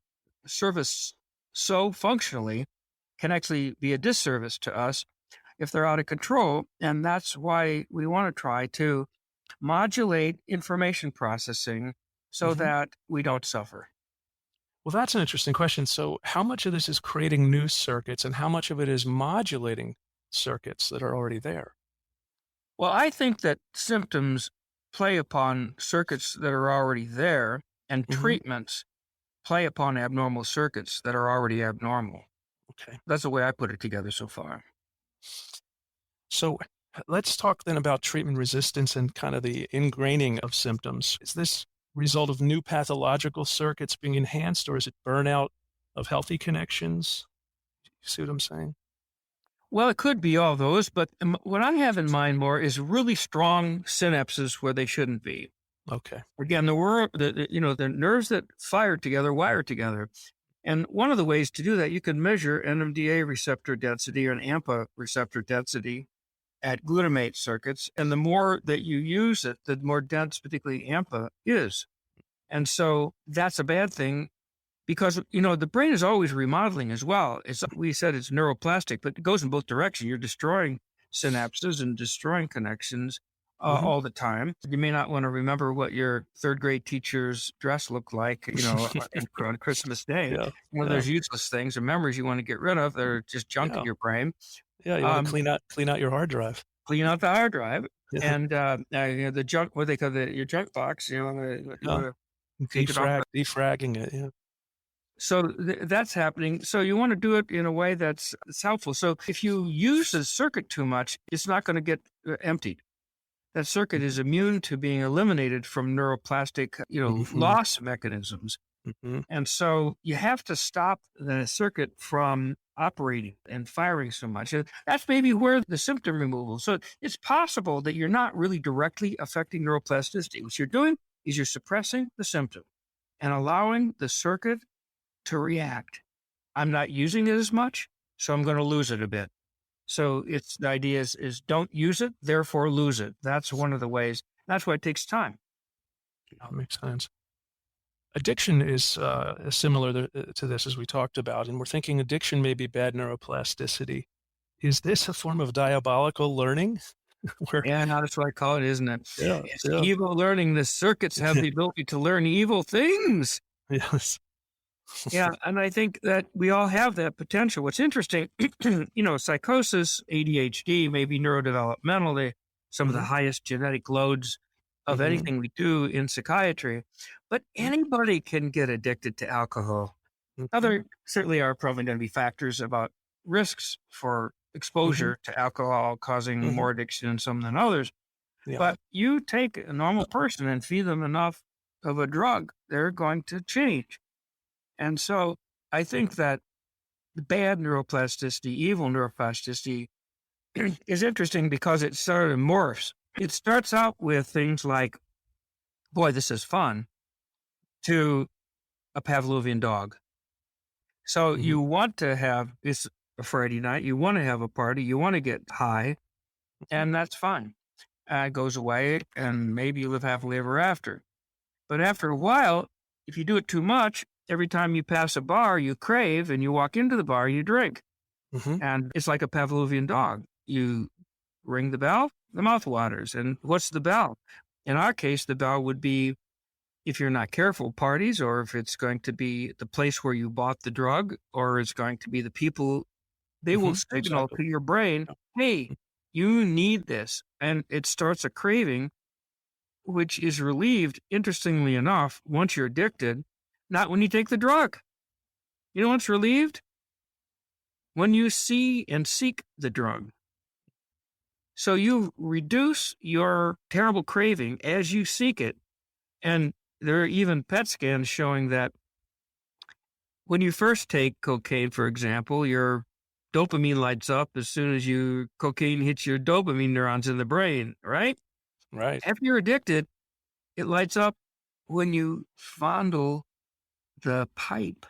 serve us so functionally can actually be a disservice to us if they're out of control. And that's why we want to try to modulate information processing so mhm. that we don't suffer. Well, that's an interesting question. So, how much of this is creating new circuits, and how much of it is modulating circuits that are already there? Well, I think that symptoms play upon circuits that are already there, and Hmm. treatments play upon abnormal circuits that are already abnormal. Okay. That's the way I put it together so far. So, let's talk then about treatment resistance and kind of the ingraining of symptoms. Is this result of new pathological circuits being enhanced, or is it burnout of healthy connections? You see what I'm saying? Well, it could be all those, but what I have in mind more is really strong synapses where they shouldn't be. Okay. Again, the nerves that fire together wire together. And one of the ways to do that, you can measure NMDA receptor density or an AMPA receptor density at glutamate circuits. And the more that you use it, the more dense, particularly AMPA, is. And so that's a bad thing because, the brain is always remodeling as well. We said it's neuroplastic, but it goes in both directions. You're destroying synapses and destroying connections Hmm. all the time. You may not want to remember what your third grade teacher's dress looked like, on Christmas Day. Yeah. Yeah. There's useless things or memories you want to get rid of that are just junk in Yeah. your brain. Yeah. You want to Um, clean out your hard drive. Clean out the hard drive Yeah. and the junk, what they call your junk box. You Yeah. want to take it off. Defragging it. Yeah. So that's happening. So you want to do it in a way that's helpful. So if you use the circuit too much, it's not going to get emptied. That circuit is immune to being eliminated from neuroplastic, Hmm. loss mechanisms. Hmm. And so you have to stop the circuit from operating and firing so much. And that's maybe where the symptom removal. So it's possible that you're not really directly affecting neuroplasticity. What you're doing is you're suppressing the symptom and allowing the circuit to react. I'm not using it as much, so I'm going to lose it a bit. So the idea is don't use it, therefore lose it. That's one of the ways. That's why it takes time. That makes sense. Addiction is similar to this, as we talked about, and we're thinking addiction may be bad neuroplasticity. Is this a form of diabolical learning? Where, Yeah, now that's what I call it, isn't it? yeah, It's yeah, evil learning. The circuits have the ability to learn evil things. yes, Yeah, and I think that we all have that potential. What's interesting, psychosis, ADHD, maybe neurodevelopmental, some of the hmm, highest genetic loads of hmm, anything we do in psychiatry. But anybody can get addicted to alcohol. Now, hmm, there certainly are probably going to be factors about risks for hmm, exposure to alcohol causing hmm, more addiction in some than others. yeah, But you take a normal person and feed them enough of a drug, they're going to change. And so I think that bad neuroplasticity, evil neuroplasticity is interesting because it sort of morphs. It starts out with things like, boy, this is fun, to a Pavlovian dog. So hmm, you want to have this a Friday night, you want to have a party, you want to get high, and that's fine. It goes away, and maybe you live happily ever after. But after a while, if you do it too much, every time you pass a bar, you crave, and you walk into the bar, you drink. hmm, And it's like a Pavlovian dog. You ring the bell, the mouth waters. And what's the bell? In our case, the bell would be, if you're not careful, parties, or if it's going to be the place where you bought the drug, or it's going to be the people, they will hmm, signal exactly. to your brain, Yeah. hey, you need this. And it starts a craving, which is relieved, interestingly enough, once you're addicted, not when you take the drug. You know what's relieved? When you see and seek the drug. So you reduce your terrible craving as you seek it. And there are even PET scans showing that when you first take cocaine, for example, your dopamine lights up as soon as cocaine hits your dopamine neurons in the brain, right? Right. After you're addicted, it lights up when you fondle the pipe,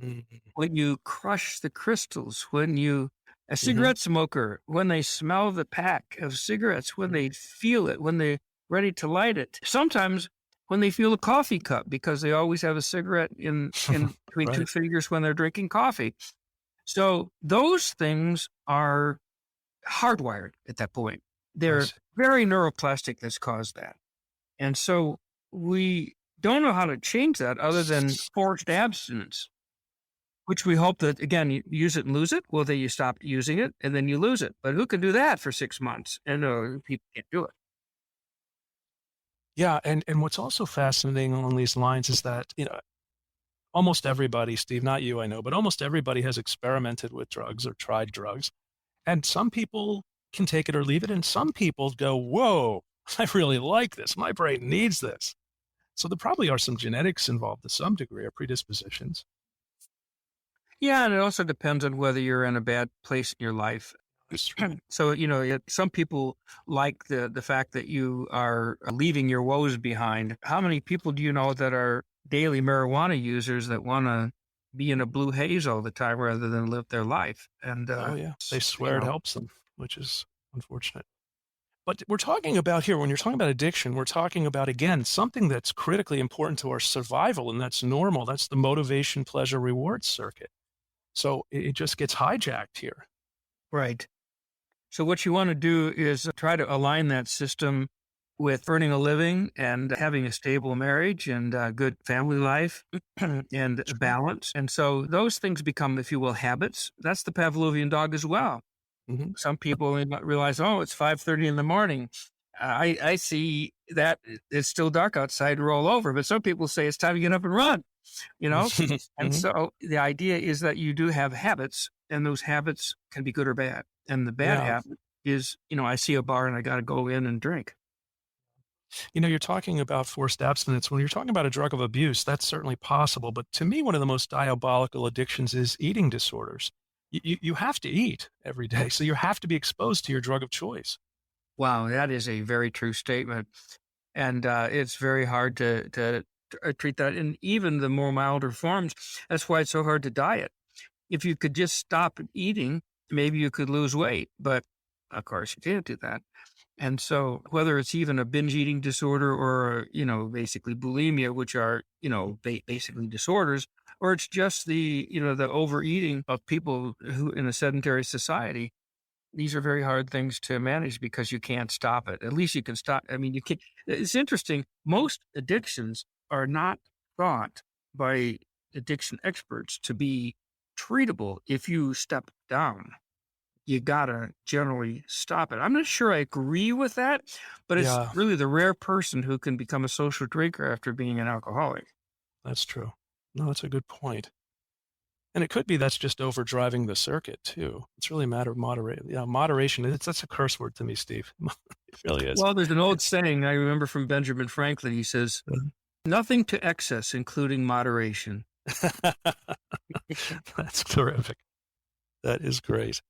Mhm. when you crush the crystals, when you A cigarette smoker, when they smell the pack of cigarettes, when they feel it, when they're ready to light it, sometimes when they feel a coffee cup, because they always have a cigarette in between two Right. fingers when they're drinking coffee. So those things are hardwired at that point. I They're see. very neuroplastic that's caused that. And so we don't know how to change that other than forced abstinence, which we hope that, again, you use it and lose it. Well, then you stop using it and then you lose it. But who can do that for 6 months? And people can't do it. Yeah, and what's also fascinating along these lines is that, almost everybody, Steve, not you, I know, but almost everybody has experimented with drugs or tried drugs. And some people can take it or leave it, and some people go, whoa, I really like this. My brain needs this. So there probably are some genetics involved to some degree or predispositions. Yeah, and it also depends on whether you're in a bad place in your life. That's true. So, some people like the fact that you are leaving your woes behind. How many people do you know that are daily marijuana users that want to be in a blue haze all the time rather than live their life? And Oh, yeah. They swear it helps them, which is unfortunate. But we're talking about here, when you're talking about addiction, we're talking about, again, something that's critically important to our survival, and that's normal. That's the motivation, pleasure, reward circuit. So it just gets hijacked here. Right. So what you want to do is try to align that system with earning a living and having a stable marriage and a good family life and balance. And so those things become, if you will, habits. That's the Pavlovian dog as well. Mm-hmm. Some people may not realize, oh, it's 5:30 in the morning. I see that it's still dark outside, roll over. But some people say it's time to get up and run, And so the idea is that you do have habits, and those habits can be good or bad. And the bad habit is, I see a bar and I got to go in and drink. You're talking about forced abstinence. When you're talking about a drug of abuse, that's certainly possible. But to me, one of the most diabolical addictions is eating disorders. You have to eat every day, so you have to be exposed to your drug of choice. Wow, that is a very true statement. And it's very hard to treat that in even the more milder forms. That's why it's so hard to diet. If you could just stop eating, maybe you could lose weight. But of course, you can't do that. And so whether it's even a binge eating disorder or, basically bulimia, which are, basically disorders, or it's just the overeating of people who in a sedentary society, these are very hard things to manage because you can't stop it. At least you can stop. I mean, you can. It's interesting. Most addictions are not thought by addiction experts to be treatable if you step down. You gotta generally stop it. I'm not sure I agree with that, but it's really the rare person who can become a social drinker after being an alcoholic. That's true. No, that's a good point. And it could be that's just overdriving the circuit too. It's really a matter of moderation. Yeah, moderation. That's a curse word to me, Steve. It really is. Well, there's an old saying I remember from Benjamin Franklin. He says, "Nothing to excess, including moderation." That's terrific. That is great.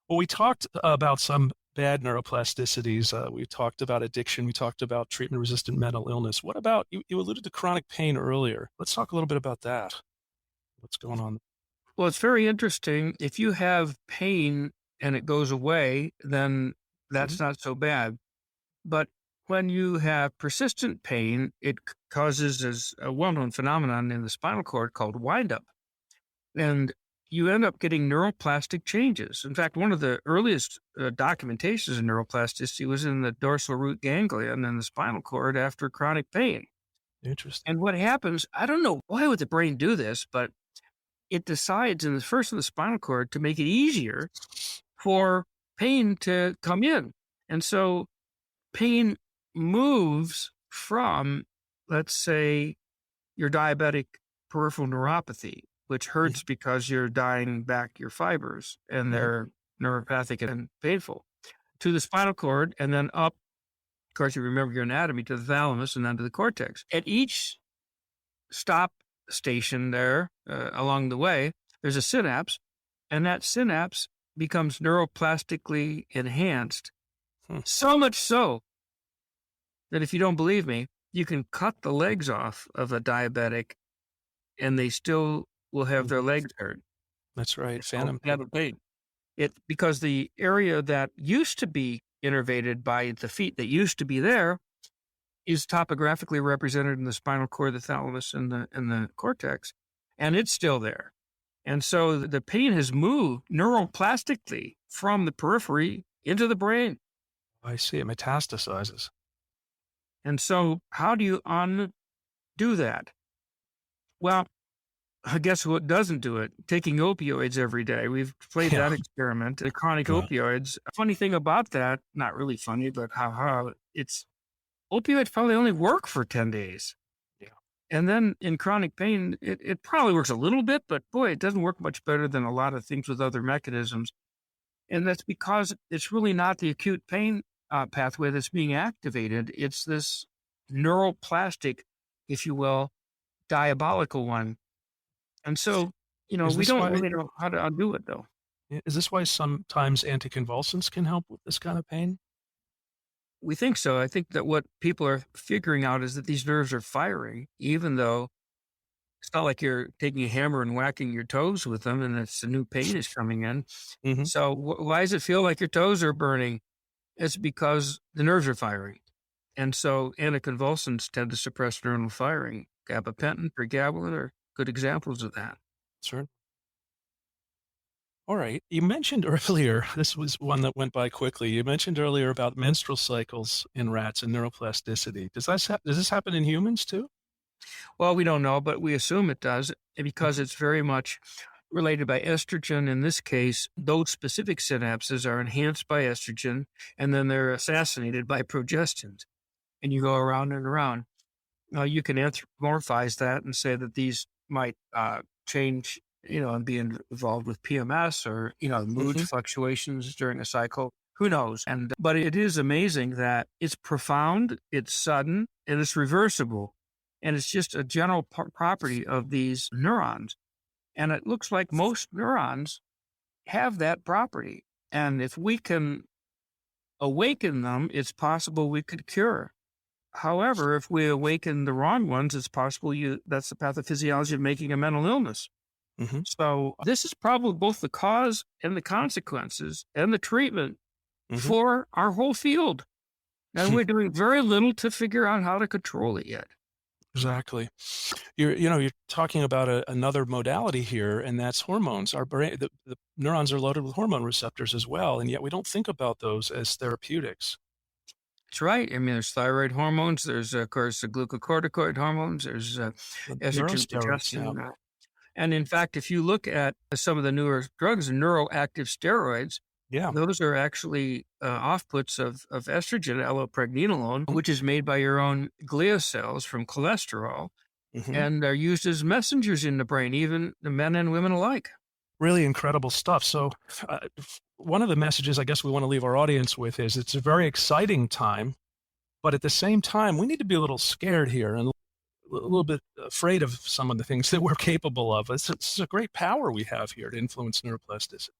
Well, we talked about some bad neuroplasticities. We talked about addiction. We talked about treatment-resistant mental illness. What about, you alluded to chronic pain earlier. Let's talk a little bit about that. What's going on? Well, it's very interesting. If you have pain and it goes away, then that's not so bad. But when you have persistent pain, it causes as a well-known phenomenon in the spinal cord called windup. And you end up getting neuroplastic changes. In fact, one of the earliest documentations of neuroplasticity was in the dorsal root ganglion in the spinal cord after chronic pain. Interesting. And what happens, I don't know why would the brain do this, but it decides in the spinal cord to make it easier for pain to come in. And so pain moves from, let's say, your diabetic peripheral neuropathy, which hurts because you're dying back your fibers and they're neuropathic and painful, to the spinal cord, and then up, of course, you remember your anatomy, to the thalamus and then to the cortex. At each stop station there along the way, there's a synapse, and that synapse becomes neuroplastically enhanced. So much so that if you don't believe me, you can cut the legs off of a diabetic and they still will have their legs hurt. That's right. Phantom pain. Because the area that used to be innervated by the feet that used to be there is topographically represented in the spinal cord, the thalamus, and the cortex, and it's still there. And so the pain has moved neuroplastically from the periphery into the brain. I see. It metastasizes. And so how do you undo that? Well, I guess what doesn't do it? Taking opioids every day. We've played Yeah. that experiment, the chronic Yeah. opioids. A funny thing about that, not really funny, but how it's opioids probably only work for 10 days. Yeah. And then in chronic pain, it probably works a little bit, but boy, it doesn't work much better than a lot of things with other mechanisms. And that's because it's really not the acute pain pathway that's being activated. It's this neuroplastic, if you will, diabolical one. And so, Is we this don't why really know how to undo it, though. is this why sometimes anticonvulsants can help with this kind of pain? We think so. I think that what people are figuring out is that these nerves are firing, even though it's not like you're taking a hammer and whacking your toes with them and it's a new pain is coming in. Mm-hmm. So why does it feel like your toes are burning? It's because the nerves are firing. And so anticonvulsants tend to suppress neuronal firing. Gabapentin, pregabalin are good examples of that. Sure. All right. You mentioned earlier, this was one that went by quickly. You mentioned earlier about menstrual cycles in rats and neuroplasticity. Does this happen in humans too? Well, we don't know, but we assume it does because it's very much related by estrogen. In this case, those specific synapses are enhanced by estrogen, and then they're assassinated by progestins. And you go around and around. Now, you can anthropomorphize that and say that these might change, and be involved with PMS or, mood fluctuations during a cycle. Who knows? But it is amazing that it's profound, it's sudden, and it's reversible. And it's just a general property of these neurons. And it looks like most neurons have that property. And if we can awaken them, it's possible we could cure. However, if we awaken the wrong ones, it's possible that's the pathophysiology of making a mental illness. Mm-hmm. So this is probably both the cause and the consequences and the treatment for our whole field. And we're doing very little to figure out how to control it yet. Exactly. You're talking about another modality here, and that's hormones. Our brain, the neurons are loaded with hormone receptors as well, and yet we don't think about those as therapeutics. That's right. I mean, there's thyroid hormones. There's, of course, the glucocorticoid hormones. There's estrogen, progesterone. And in fact, if you look at some of the newer drugs, neuroactive steroids, those are actually offputs of estrogen, allopregnenolone, which is made by your own glial cells from cholesterol, and are used as messengers in the brain, even the men and women alike. Really incredible stuff. So one of the messages I guess we want to leave our audience with is it's a very exciting time, but at the same time, we need to be a little scared here and a little bit afraid of some of the things that we're capable of. It's a great power we have here to influence neuroplasticity.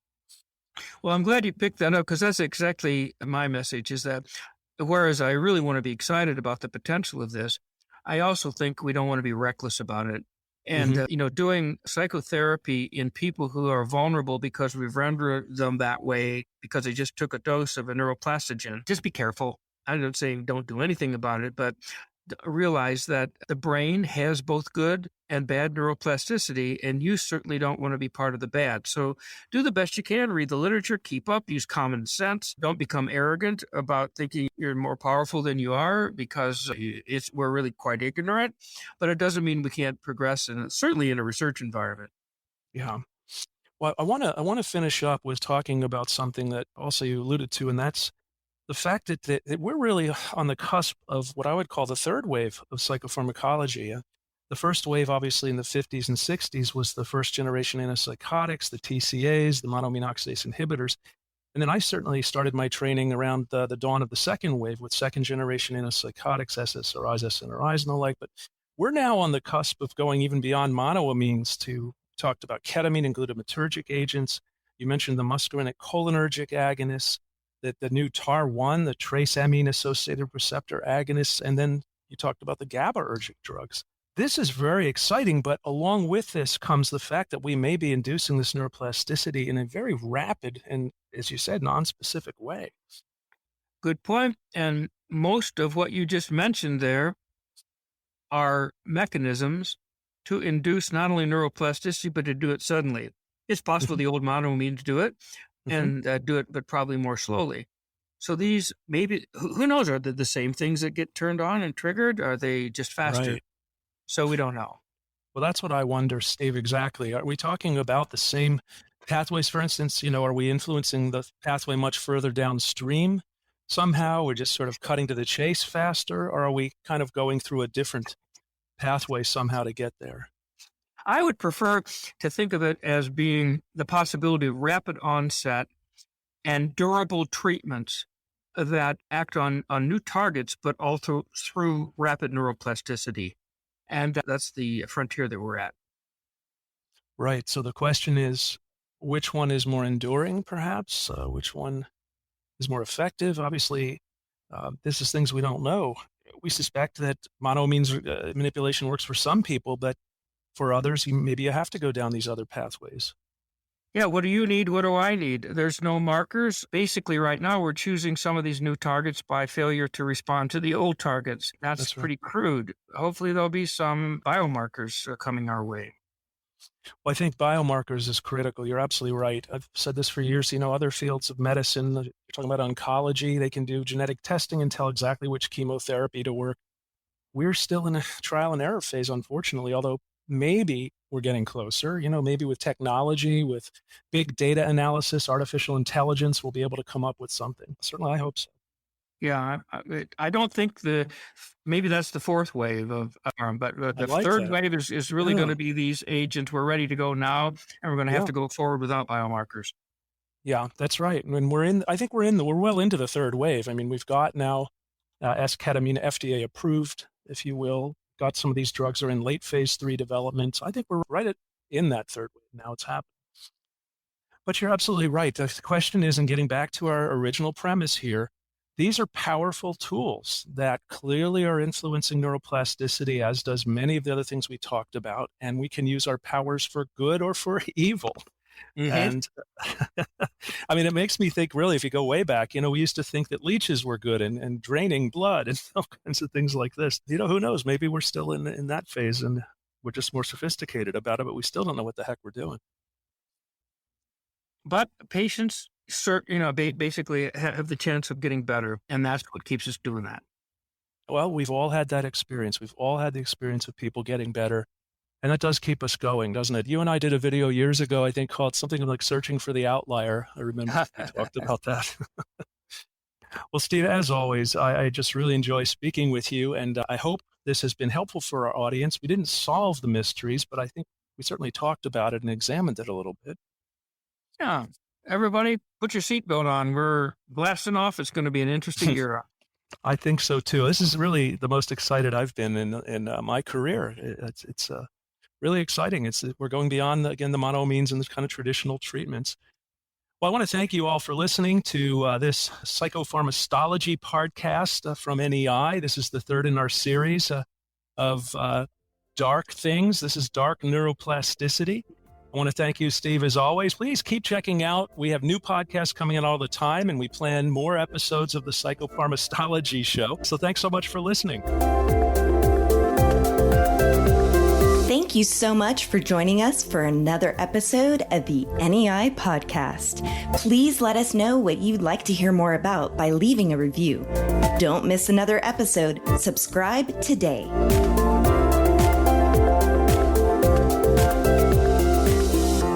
Well, I'm glad you picked that up because that's exactly my message is that whereas I really want to be excited about the potential of this, I also think we don't want to be reckless about it. And, doing psychotherapy in people who are vulnerable because we've rendered them that way because they just took a dose of a neuroplastogen, just be careful. I'm not saying don't do anything about it, but realize that the brain has both good and bad neuroplasticity, and you certainly don't want to be part of the bad. So do the best you can, read the literature, keep up, use common sense. Don't become arrogant about thinking you're more powerful than you are because we're really quite ignorant, but it doesn't mean we can't progress, and certainly in a research environment. Yeah. Well, I want to finish up with talking about something that also you alluded to, and that's the fact that we're really on the cusp of what I would call the third wave of psychopharmacology. The first wave, obviously, in the 50s and 60s was the first generation antipsychotics, the TCAs, the monoamine oxidase inhibitors. And then I certainly started my training around the dawn of the second wave with second generation antipsychotics, SSRIs, SNRIs, and the like. But we're now on the cusp of going even beyond monoamines to talked about ketamine and glutamatergic agents. You mentioned the muscarinic cholinergic agonists, the new TAR1, the trace amine associated receptor agonists, and then you talked about the GABAergic drugs. This is very exciting, but along with this comes the fact that we may be inducing this neuroplasticity in a very rapid and, as you said, nonspecific way. Good point. And most of what you just mentioned there are mechanisms to induce not only neuroplasticity, but to do it suddenly. It's possible the old monoamines do it and do it, but probably more slowly. So these maybe, who knows, are they the same things that get turned on and triggered? Are they just faster? Right. So we don't know. Well, that's what I wonder, Steve, exactly. Are we talking about the same pathways, for instance? Are we influencing the pathway much further downstream somehow? We're just sort of cutting to the chase faster, or are we kind of going through a different pathway somehow to get there? I would prefer to think of it as being the possibility of rapid onset and durable treatments that act on new targets, but also through rapid neuroplasticity. And that's the frontier that we're at. Right. So the question is, which one is more enduring, perhaps? Which one is more effective? Obviously, this is things we don't know. We suspect that monoamines manipulation works for some people, but for others, maybe you have to go down these other pathways. Yeah, what do you need? What do I need? There's no markers. Basically, right now, we're choosing some of these new targets by failure to respond to the old targets. That's pretty crude. Hopefully, there'll be some biomarkers coming our way. Well, I think biomarkers is critical. You're absolutely right. I've said this for years. Other fields of medicine, you're talking about oncology, they can do genetic testing and tell exactly which chemotherapy to work. We're still in a trial and error phase, unfortunately, although maybe we're getting closer. Maybe with technology, with big data analysis, artificial intelligence, we'll be able to come up with something. Certainly, I hope so. Yeah, I don't think maybe that's the fourth wave of but the third wave is really going to be these agents. We're ready to go now, and we're going to have to go forward without biomarkers. Yeah, that's right. And I think we're well into the third wave. I mean, we've got now esketamine FDA approved, if you will. Got some of these drugs are in late phase 3 development. So I think we're right in that third wave now. It's happening. But you're absolutely right. The question is, and getting back to our original premise here, these are powerful tools that clearly are influencing neuroplasticity, as does many of the other things we talked about. And we can use our powers for good or for evil. And I mean, it makes me think, really, if you go way back, we used to think that leeches were good and draining blood and all kinds of things like this. Who knows? Maybe we're still in that phase and we're just more sophisticated about it, but we still don't know what the heck we're doing. But patients, basically have the chance of getting better, and that's what keeps us doing that. Well, we've all had that experience. We've all had the experience of people getting better. And that does keep us going, doesn't it? You and I did a video years ago, I think, called something like Searching for the Outlier. I remember we talked about that. Well, Steve, as always, I just really enjoy speaking with you, and I hope this has been helpful for our audience. We didn't solve the mysteries, but I think we certainly talked about it and examined it a little bit. Yeah. Everybody, put your seatbelt on. We're blasting off. It's going to be an interesting year. I think so, too. This is really the most excited I've been in my career. It's really exciting. We're going beyond, again, the monoamines and the kind of traditional treatments. Well, I want to thank you all for listening to this psychopharmacology podcast from NEI. This is the third in our series of Dark Things. This is Dark Neuroplasticity. I want to thank you, Steve, as always. Please keep checking out. We have new podcasts coming in all the time, and we plan more episodes of the Psychopharmacology Show. So thanks so much for listening. Thank you so much for joining us for another episode of the NEI podcast. Please let us know what you'd like to hear more about by leaving a review. Don't miss another episode. Subscribe today.